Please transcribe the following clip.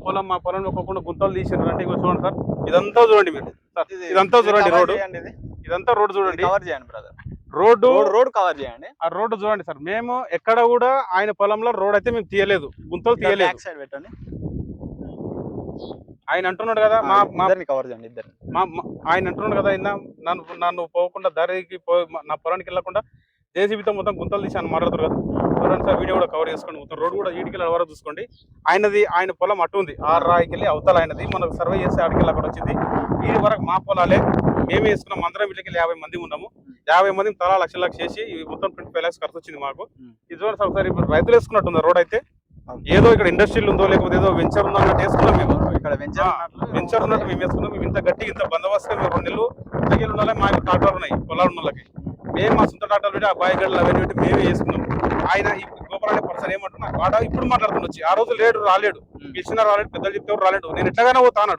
పొలం మా పొలంలో ఒక్కొక్క గుంతలు తీసినారు అంటే ఇగో చూడండి సార్, ఇదంతా చూడండి మీరు సార్, ఇదంతా చూడండి రోడ్డు, ఇదంతా రోడ్డు చూడండి, కవర్ చేయండి బ్రదర్, రోడ్డు కవర్ చేయండి. ఆ రోడ్డు చూడండి సార్. మేము ఎక్కడ కూడా ఆయన పొలంలో రోడ్ అయితే మేము తీయలేదు, గుంతలు తీయలేదు. బ్యాక్ సైడ్ పెట్టండి. ఆయన అంటున్నాడు కదా కవర్ చేయండి ఇద్దరు. ఆయన అంటున్నాడు కదా నన్ను పోకుండా దారికి నా పొలానికి వెళ్ళకుండా జేసీబీతో మొత్తం గుంతలు తీసి ఆయన మాట్లాడుతారు కదా. చూడండి సార్, వీడియో కూడా కవర్ చేసుకోండి, మొత్తం రోడ్డు కూడా ఈడికెళ్ళి వరకు చూసుకోండి. ఆయన పొలం అటు ఉంది, ఆ రాయికెళ్ళి అవతల ఆయనది. మనకు సర్వే చేస్తే ఆడికెళ్ళి అక్కడ వచ్చింది. ఈ వరకు మా పొలాలే, మేమే వేసుకున్నాం. అందరం వీళ్ళకి 50 మంది ఉన్నాము. 50 మంది తలా లక్ష చేసి ఇవి మొత్తం 25 lakhs ఖర్చు వచ్చింది మాకు. ఇది చూడండి సార్ ఒకసారి, ఇప్పుడు రైతులు వేసుకున్నట్టుంది రోడ్ అయితే. ఏదో ఇక్కడ ఇండస్ట్రీలు ఉందో లేకపోతే ఏదో వెంచర్ ఉందో అన్నట్టు వేసుకున్నాం మేము. ఇక్కడ వెంచర్ ఉన్నట్టు మేము వేసుకున్నాం. మేము ఇంత గట్టి ఇంత బందోబస్తుగా మేము 2 నెలలు దిగిలు ఉండాలి. మాకు ట్రాక్టర్లు ఉన్నాయి పొలాలు ఉన్న వాళ్ళకి. మేము మా సొంత ట్రాక్టర్లు పెట్టి ఆ బాయిగడ్డలు అవన్నీ పెట్టి మేమే వేసుకున్నాం. ఆయన గోపాల్ అనే పర్సన్ ఏమంటున్నా వాడ ఇప్పుడు మాట్లాడుతుండొచ్చి, ఆ రోజు రాలేడు, పిలిచినా రాలేడు, పెద్దలు చెప్తే రాలేడు, నేను ఎట్లాగైనా పోతా అన్నాడు.